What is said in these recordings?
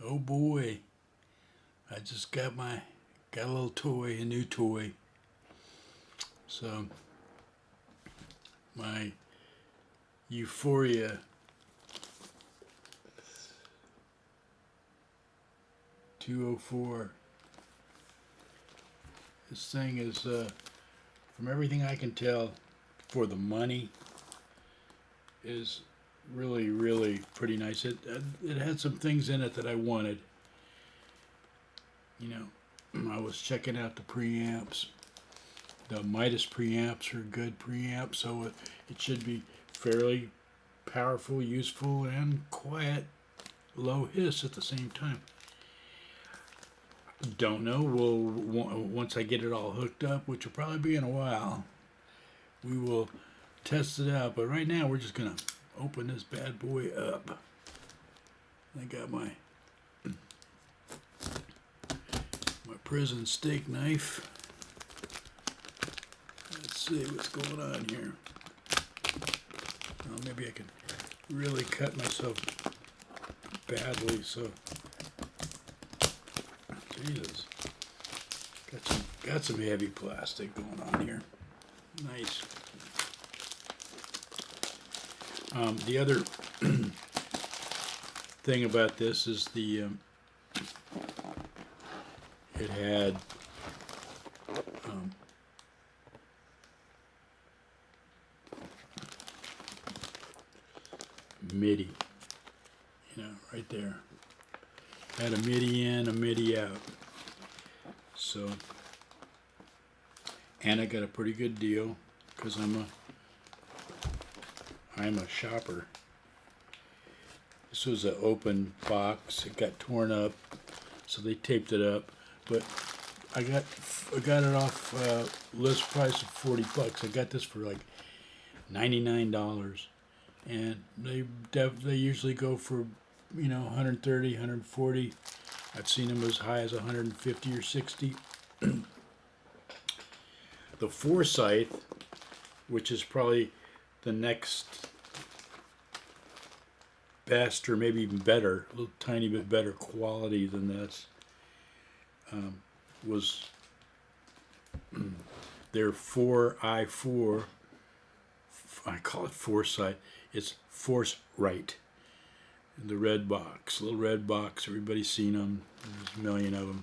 Oh boy, I just got a little toy, a new toy. So my u-phoria 204. This thing is, from everything I can tell, for the money, is really, really pretty nice. It had some things in it that I wanted. You know, I was checking out the preamps. The Midas preamps are good preamps, so it should be fairly powerful, useful, and quiet, low hiss at the same time. Don't know. Once I get it all hooked up, which will probably be in a while, we will test it out. But right now, we're just gonna open this bad boy up. I got my prison steak knife. Let's see what's going on here. Well, maybe I can really cut myself badly. So, Jesus, got some heavy plastic going on here. Nice. The other thing about this is it had MIDI, right there. Had a MIDI in, a MIDI out. So, and I got a pretty good deal because I'm a shopper. This was an open box. It got torn up, so they taped it up. But I got it off list price of $40. I got this for like $99, and they usually go for 130, 140. I've seen them as high as 150 or 60. The Foresight, which is probably the next best or maybe even better, a little tiny bit better quality than this, was their 4i4. I call it Foresight. It's Force Right. The red box, little red box. Everybody's seen them. There's a million of them.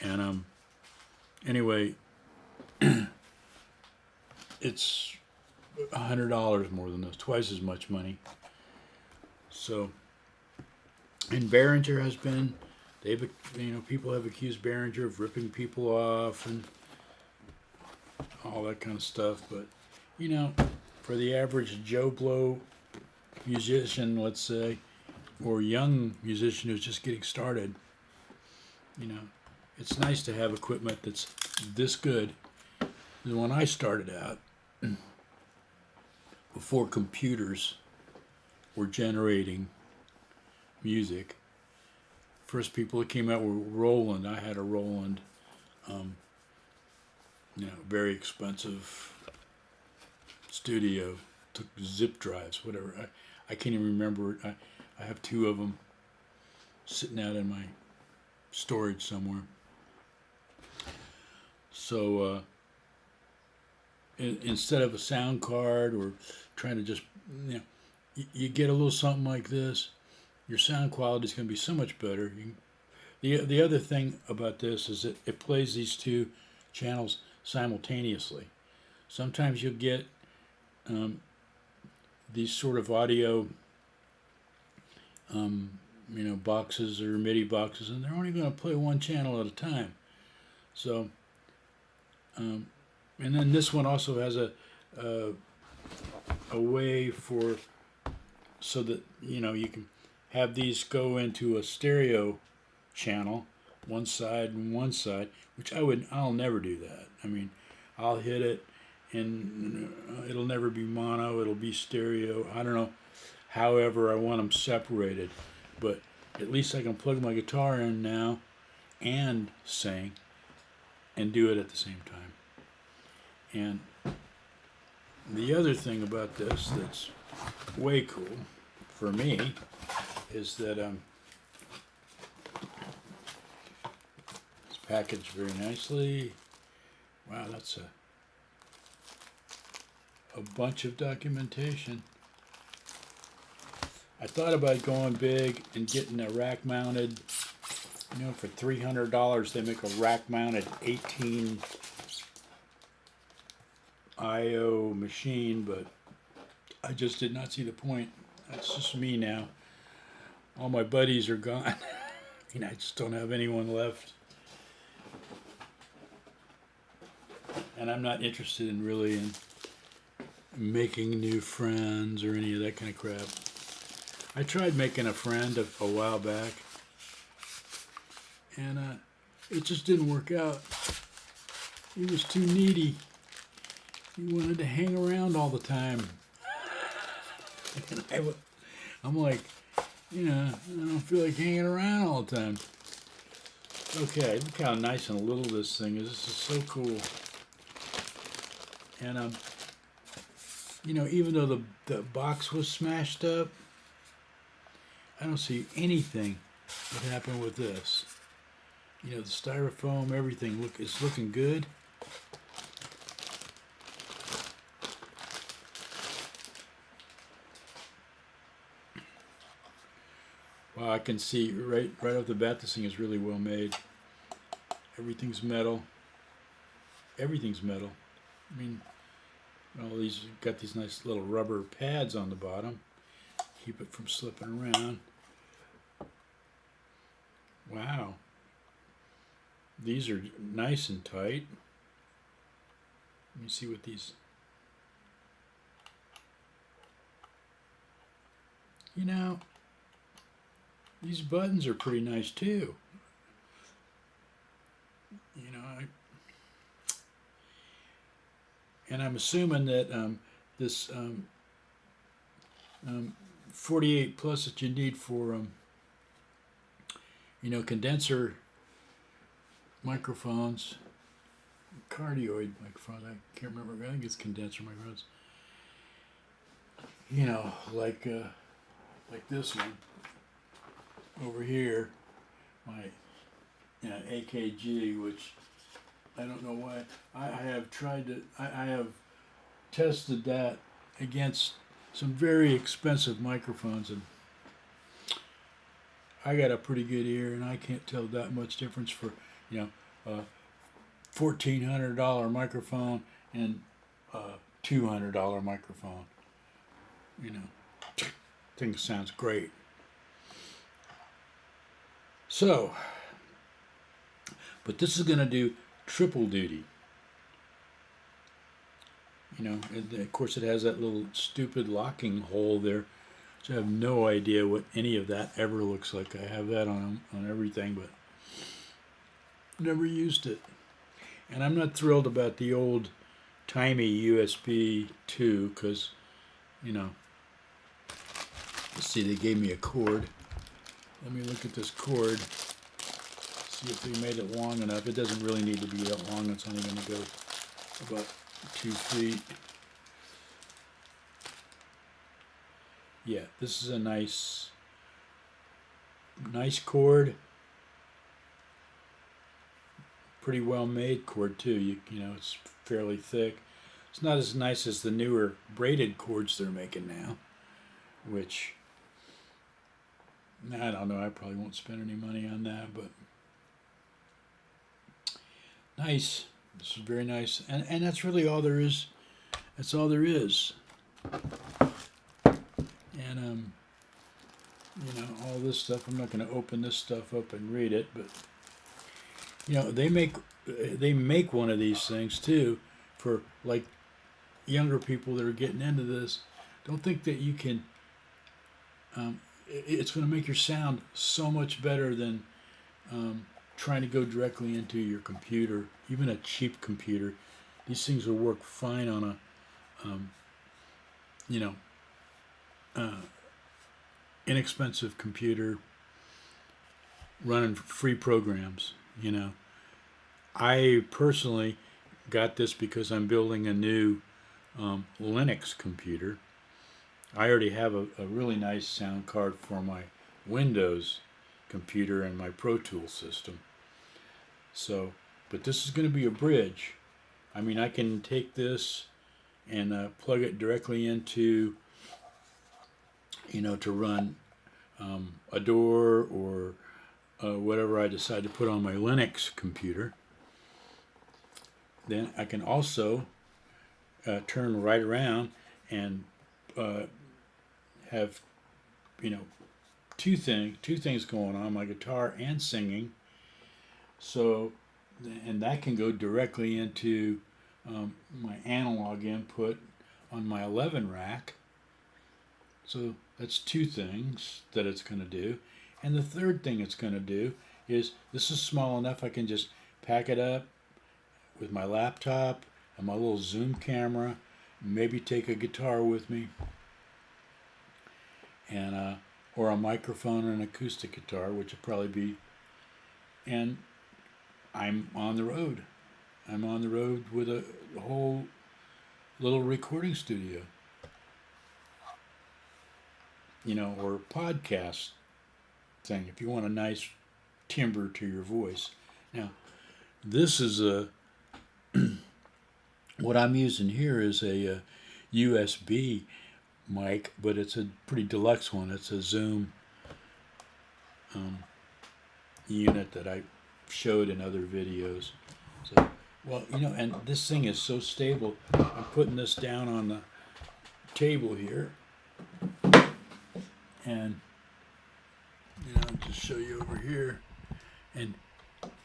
And anyway, it's $100 more than this, twice as much money. So, and Behringer has been, people have accused Behringer of ripping people off and all that kind of stuff. But for the average Joe Blow musician, let's say, or young musician who's just getting started, it's nice to have equipment that's this good. When I started out, before computers were generating music, first people that came out were Roland. I had a Roland, very expensive studio. Took zip drives, whatever. I can't even remember it. I have two of them sitting out in my storage somewhere. So instead of a sound card or trying to just, you get a little something like this, your sound quality is going to be so much better. The other thing about this is that it plays these two channels simultaneously. Sometimes you'll get these sort of audio boxes or MIDI boxes, and they're only going to play one channel at a time. So and then this one also has a way so that you can have these go into a stereo channel, one side and one side, which I'll never do that. I mean, I'll hit it and it'll never be mono, it'll be stereo. I don't know however I want them separated, but at least I can plug my guitar in now and sing and do it at the same time. And the other thing about this that's way cool for me is that it's packaged very nicely. Wow, that's a bunch of documentation. I thought about going big and getting a rack mounted. You know, for $300 they make a rack mounted 18 IO machine, but I just did not see the point. That's just me now. All my buddies are gone. I mean, I just don't have anyone left. And I'm not interested in really in making new friends or any of that kind of crap. I tried making a friend a while back, and it just didn't work out. He was too needy. He wanted to hang around all the time. And I'm like, you know, I don't feel like hanging around all the time. Okay, look how nice and little this thing is. This is so cool. And you know, even though the box was smashed up, I don't see anything that happened with this. You know, the styrofoam, everything is looking good. Wow, I can see right off the bat this thing is really well made. Everything's metal. Everything's metal. I mean, all these got these nice little rubber pads on the bottom. Keep it from slipping around. Wow. These are nice and tight. Let me see what these... You know, these buttons are pretty nice too. You know, and I'm assuming that this 48 plus that you need for you know, condenser microphones, cardioid microphones. I can't remember. I think it's condenser microphones. You know, like this one over here, my AKG, which I don't know why. I have tried to. I have tested that against some very expensive microphones, and I got a pretty good ear, and I can't tell that much difference for, you know, a $1,400 microphone and a $200 microphone. You know, thing sounds great. So, but this is going to do triple duty. You know, and of course it has that little stupid locking hole there. So I have no idea what any of that ever looks like. I have that on everything, but never used it. And I'm not thrilled about the old timey USB 2 because, you know, let's see, they gave me a cord. Let me look at this cord, see if they made it long enough. It doesn't really need to be that long. It's only going to go about 2 feet. Yeah, this is a nice cord. Pretty well made cord too. You know, it's fairly thick. It's not as nice as the newer braided cords they're making now, which I don't know. I probably won't spend any money on that, but nice. This is very nice, and that's really all there is. That's all there is. And you know, all this stuff. I'm not going to open this stuff up and read it, but you know, they make one of these things too for like younger people that are getting into this. Don't think that you can. It's going to make your sound so much better than trying to go directly into your computer, even a cheap computer. These things will work fine on a, you know, inexpensive computer running free programs. You know, I personally got this because I'm building a new Linux computer. I already have a really nice sound card for my Windows computer and my Pro Tools system. So, but this is going to be a bridge. I mean, I can take this and plug it directly into, to run a door or whatever I decide to put on my Linux computer. Then I can also turn right around and have, two things going on, my guitar and singing. So, and that can go directly into my analog input on my 11 rack. So that's two things that it's going to do. And the third thing it's going to do is, this is small enough I can just pack it up with my laptop and my little zoom camera, maybe take a guitar with me, and or a microphone and an acoustic guitar, which would probably be, and I'm on the road. I'm on the road with a whole little recording studio, or podcast thing, if you want a nice timbre to your voice. Now, this is what I'm using here is a USB mic, but it's a pretty deluxe one. It's a Zoom unit that I showed in other videos. So, well, and this thing is so stable. I'm putting this down on the table here, and I'll just show you over here, and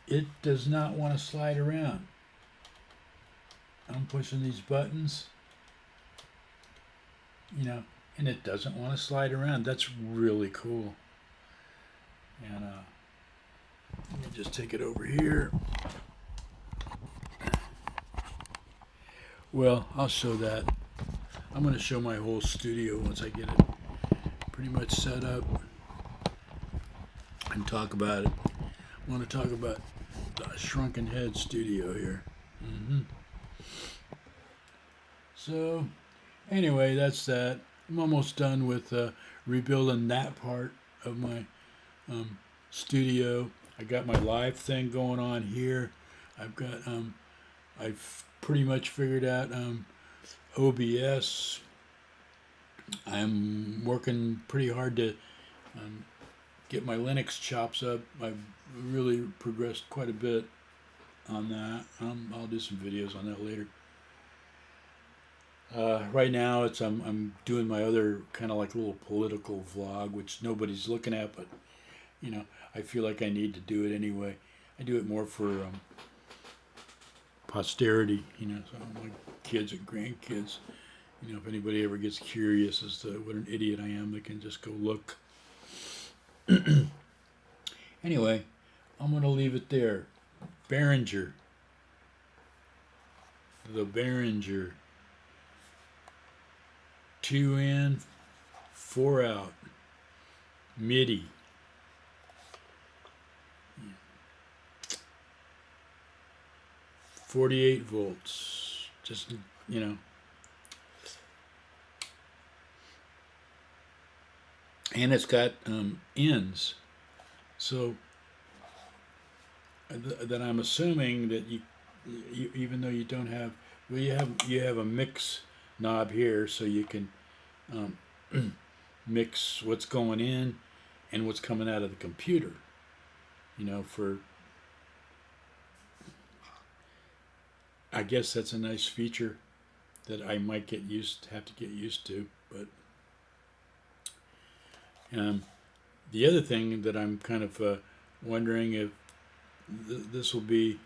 it does not want to slide around. I'm pushing these buttons, and it doesn't want to slide around. That's really cool. And let me just take it over here. Well, I'll show that. I'm going to show my whole studio once I get it pretty much set up and talk about it. I want to talk about the Shrunken Head studio here. So, anyway, that's that. I'm almost done with rebuilding that part of my studio. I got my live thing going on here. I've pretty much figured out OBS. I'm working pretty hard to get my Linux chops up. I've really progressed quite a bit on that. I'll do some videos on that later. Right now, I'm doing my other kind of like little political vlog, which nobody's looking at, but I feel like I need to do it anyway. I do it more for posterity, so my kids and grandkids. If anybody ever gets curious as to what an idiot I am, they can just go look. Anyway, I'm going to leave it there. Behringer. The Behringer. 2 in, 4 out. MIDI. Yeah. 48 volts. Just, And it's got ends. So that I'm assuming that you even though you don't have, well, you have a mix knob here, so you can mix what's going in and what's coming out of the computer. I guess that's a nice feature that I might have to get used to. But the other thing that I'm kind of wondering if this will be,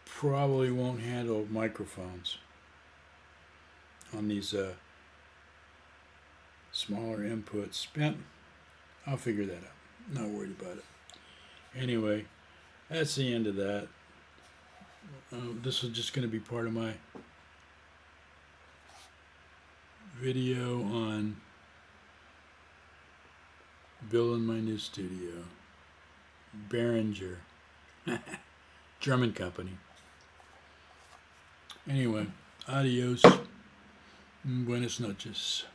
probably won't handle microphones on these smaller inputs. I'll figure that out. Not worried about it. Anyway, that's the end of that. This is just going to be part of my video on building my new studio. Behringer. German company. Anyway, adios. Buenas noches.